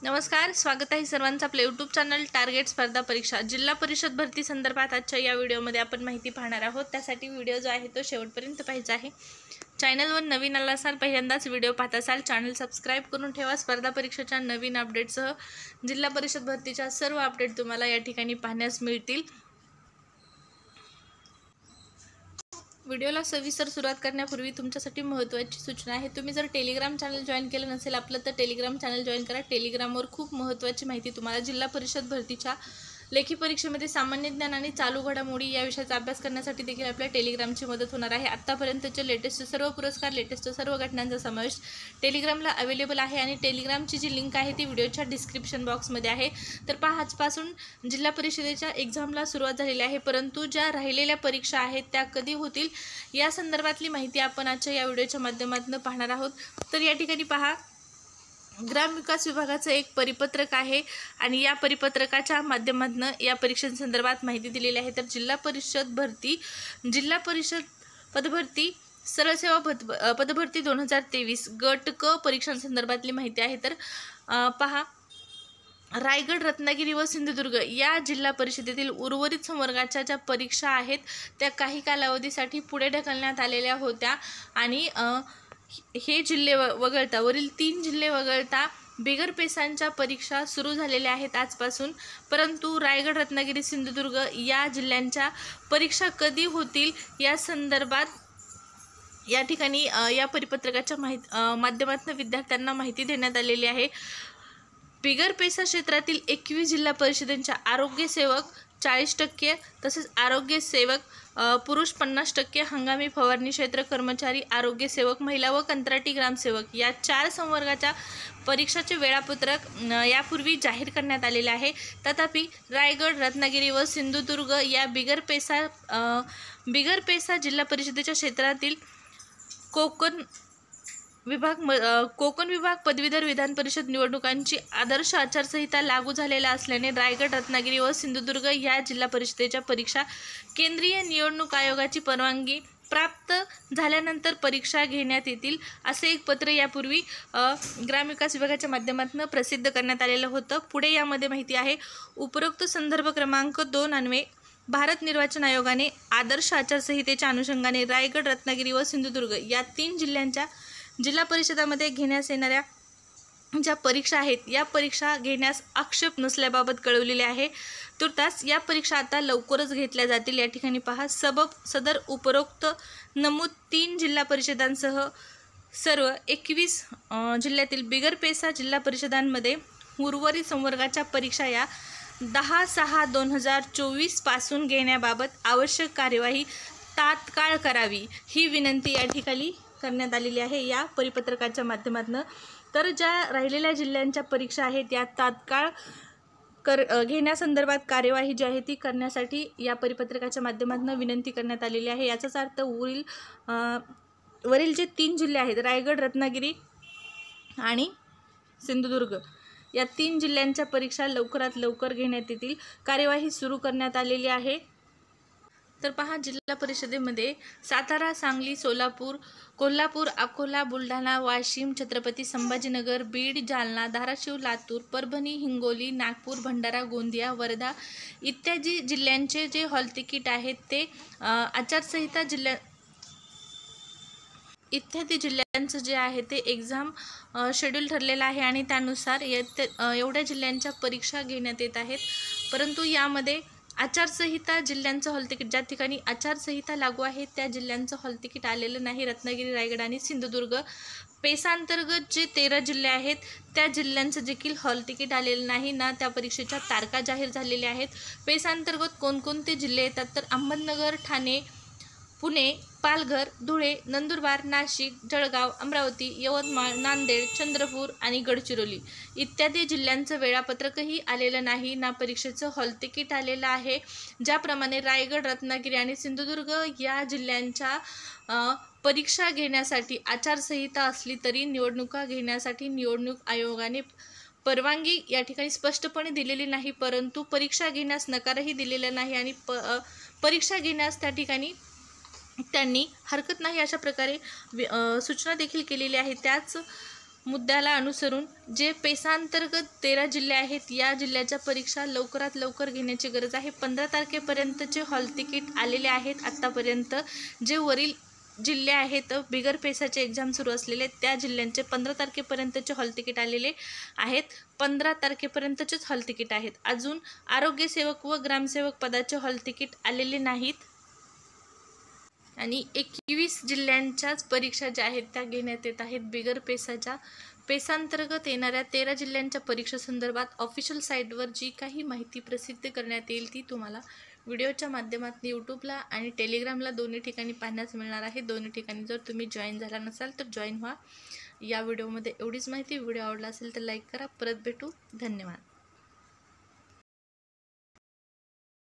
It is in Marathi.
नमस्कार, स्वागत आहे सर्वांचं आपल्या यूट्यूब चॅनल टार्गेट स्पर्धा परीक्षा जिल्हा परिषद भरती संदर्भात आजच्या या व्हिडिओमध्ये आपण माहिती पाहणार आहोत। त्यासाठी व्हिडिओ जो आहे तो शेवटपर्यंत पाहायचा आहे। चॅनलवर नवीन आला असाल, पहिल्यांदाच व्हिडिओ पाहत असाल, चॅनल सबस्क्राइब करून ठेवा। स्पर्धा परीक्षेच्या नवीन अपडेट्ससह जिल्हा परिषद भरतीच्या सर्व अपडेट तुम्हाला या ठिकाणी पाहण्यास मिळतील। व्हिडिओला सविस्तर सुरुवात करण्यापूर्वी तुमच्यासाठी महत्त्वाची सूचना आहे। तुम्ही जर टेलिग्राम चॅनल जॉईन केलं नसेल आपलं तर टेलिग्राम चॅनल जॉईन करा। टेलिग्रामवर खूप महत्त्वाची माहिती तुम्हाला जिल्हा परिषद भरतीच्या लेखी परीक्षेमध्ये सामान्य ज्ञान आणि चालू घडामोडी या विषयाचा अभ्यास करण्यासाठी देखील आपल्या टेलिग्रामची मदत होणार आहे। आतापर्यंतचे लेटेस्ट सर्व पुरस्कार, लेटेस्ट सर्व घटनांचा समावेश टेलिग्रामला अवेलेबल आहे आणि टेलिग्रामची जी लिंक आहे ती व्हिडिओच्या डिस्क्रिप्शन बॉक्समध्ये आहे। तर पहा, आजपासून जिल्हा परिषदेच्या एक्झामला सुरुवात झालेली आहे, परंतु ज्या राहिलेल्या परीक्षा आहेत त्या कधी होतील या संदर्भातली माहिती आपण आजच्या या व्हिडिओच्या माध्यमातून पाहणार आहोत। तर या ठिकाणी पहा, ग्रामविकास विभागाचं एक परिपत्रक आहे आणि या परिपत्रकाच्या माध्यमातून या परीक्षांसंदर्भात माहिती दिलेली आहे। तर जिल्हा परिषद पदभरती सरळ सेवा पदभरती 2023 गट क परीक्षांसंदर्भातली माहिती आहे। तर पहा, रायगड, रत्नागिरी व सिंधुदुर्ग या जिल्हा परिषदेतील उर्वरित संवर्गाच्या ज्या परीक्षा आहेत त्या काही कालावधीसाठी पुढे ढकलण्यात आलेल्या होत्या आणि हे जिल्हे वगळता वरील 3 जिल्हे वगळता बिगर पेसांच्या परीक्षा सुरू झालेल्या आहेत आजपासून। परंतु रायगड, रत्नागिरी, सिंधुदुर्ग या जिल्ह्यांच्या परीक्षा कधी होतील या संदर्भात या ठिकाणी या परिपत्रकाच्या माध्यमातून विद्यार्थ्यांना माहिती देण्यात आलेली आहे। बिगर पेसा क्षेत्रातील 21 जिल्हा परिषदांच्या आरोग्य सेवक 40%, तसेच आरोग्य सेवक पुरुष 50%, हंगामी फवारणी क्षेत्र कर्मचारी, आरोग्य सेवक महिला व कंत्राटी ग्रामसेवक या 4 संवर्गाच्या परीक्षाचे वेळापत्रक यापूर्वी जाहीर करण्यात आलेले आहे। तथापि रायगड, रत्नागिरी व सिंधुदुर्ग या बिगर पेसा जिल्हा परिषदेच्या क्षेत्रातील कोकण विभाग पदवीधर विधान परिषद निवडणुकांची आदर्श आचारसंहिता लागू झालेला असल्याने रायगड, रत्नागिरी व सिंधुदुर्ग या जिल्हा परिषदेच्या परीक्षा केंद्रीय निवडणूक आयोगाची परवानगी प्राप्त झाल्यानंतर परीक्षा घेण्यात येतील, असे एक पत्र यापूर्वी ग्रामविकास विभागाच्या माध्यमातून प्रसिद्ध करण्यात आलेलं होतं। पुढे यामध्ये माहिती आहे, उपरोक्त संदर्भ क्रमांक 2 अन्वये भारत निर्वाचन आयोगाने आदर्श आचारसंहितेच्या अनुषंगाने रायगड, रत्नागिरी व सिंधुदुर्ग या 3 जिल्ह्यांच्या जिल्हा परिषदामध्ये घेण्यास येणाऱ्या ज्या परीक्षा आहेत या परीक्षा घेण्यास आक्षेप नसल्याबाबत कळवलेले आहे। तुर्तास या परीक्षा आता लवकरच घेतल्या जातील। या ठिकाणी पहा, सदर उपरोक्त नमूद 3 जिल्हा परिषदांसह सर्व 21 जिल्ह्यातील बिगर पेसा जिल्हा परिषदांमध्ये उर्वरित संवर्गाच्या परीक्षा या 10/6/2024 पासून घेण्याबाबत आवश्यक कार्यवाही तात्काळ करावी, ही विनंती या ठिकाणी करण्यात आलेली आहे या परिपत्रकाच्या माध्यमातून। तर ज्या राहिलेल्या जिल्ह्यांच्या परीक्षा आहेत या तात्काळ घेण्यासंदर्भात कार्यवाही जी आहे ती करण्यासाठी या परिपत्रकाच्या माध्यमातून विनंती करण्यात आलेली आहे। याचाच अर्थ वरील जे 3 जिल्हे आहेत रायगड, रत्नागिरी आणि सिंधुदुर्ग या 3 जिल्ह्यांच्या परीक्षा लवकरात लवकर घेण्यात येतील, कार्यवाही सुरू करण्यात आलेली आहे। तर पहा, जिल्हा परिषदेमध्ये सातारा, सांगली, सोलापूर, कोल्हापूर, अकोला, बुलढाणा, वाशिम, छत्रपती संभाजीनगर, बीड, जालना, धाराशिव, लातूर, परभणी, हिंगोली, नागपूर, भंडारा, गोंदिया, वर्धा इत्यादी जिल्ह्यांचे जे हॉल तिकीट आहेत ते आचारसंहिता इत्यादी जिल्ह्यांचं जे आहे ते एक्झाम शेड्यूल ठरलेलं आहे आणि त्यानुसार एवढ्या जिल्ह्यांच्या परीक्षा घेण्यात येत आहेत। परंतु यामध्ये आचारसंहिता जिल्ह्यांचं हॉल तिकीट, ज्या ठिकाणी आचारसंहिता लागू आहे त्या जिल्ह्यांचं हॉल तिकीट आलेलं नाही। रत्नागिरी, रायगड आणि सिंधुदुर्ग पेसांतर्गत जे 13 जिल्हे आहेत त्या जिल्ह्यांचं देखील हॉल तिकीट आलेलं नाही ना त्या परीक्षेच्या तारखा जाहीर झालेल्या आहेत। पेसांतर्गत कोणकोणते जिल्हे येतात तर अहमदनगर, ठाणे, पुणे, पालघर, धुळे, नंदुरबार, नाशिक, जळगाव, अमरावती, यवतमाळ, नांदेड, चंद्रपूर आणि गडचिरोली इत्यादी जिल्ह्यांचं वेळापत्रकही आलेलं नाही ना परीक्षेचं हॉल तिकीट आलेलं आहे। ज्याप्रमाणे रायगड, रत्नागिरी आणि सिंधुदुर्ग या जिल्ह्यांच्या परीक्षा घेण्यासाठी आचारसंहिता असली तरी निवडणुका घेण्यासाठी निवडणूक आयोगाने परवानगी या ठिकाणी स्पष्टपणे दिलेली नाही, परंतु परीक्षा घेण्यास नकारही दिलेला नाही आणि परीक्षा घेण्यास त्या ठिकाणी त्यांनी हरकत नाही अशा प्रकारे सूचना देखील केलेली आहे। त्याच मुद्द्याला अनुसरून जे पेसांतर्गत 13 जिल्हे आहेत या जिल्ह्याच्या परीक्षा लवकरात लवकर घेण्याची गरज आहे. 15 तारखेपर्यंतचे हॉल तिकीट आलेले आहेत. आत्तापर्यंत जे वरील जिल्हे आहेत बिगर पेसाचे एक्झाम सुरू असलेले त्या जिल्ह्यांचे 15 तारखेपर्यंतचे हॉल तिकीट आलेले आहेत. 15 तारखेपर्यंतचेच हॉल तिकीट आहेत. अजून आरोग्यसेवक व ग्रामसेवक पदाचे हॉल तिकीट आलेले नाहीत. आणि 21 जिल्ह्यांच्याच परीक्षा ज्या आहेत त्या घेण्यात येत आहेत बिगर पेसाच्या. पेसांतर्गत येणाऱ्या 13 जिल्ह्यांच्या परीक्षेसंदर्भात ऑफिशियल साईटवर जी काही माहिती प्रसिद्ध करण्यात येईल ती तुम्हाला व्हिडिओच्या माध्यमातून यूट्यूबला आणि टेलिग्रामला दोन्ही ठिकाणी पाहण्यास मिळणार आहे. दोन्ही ठिकाणी जर तुम्ही जॉईन झाला नसाल तर जॉईन व्हा. या व्हिडिओमध्ये एवढीच माहिती. व्हिडिओ आवडला असेल तर लाईक करा. परत भेटू. धन्यवाद.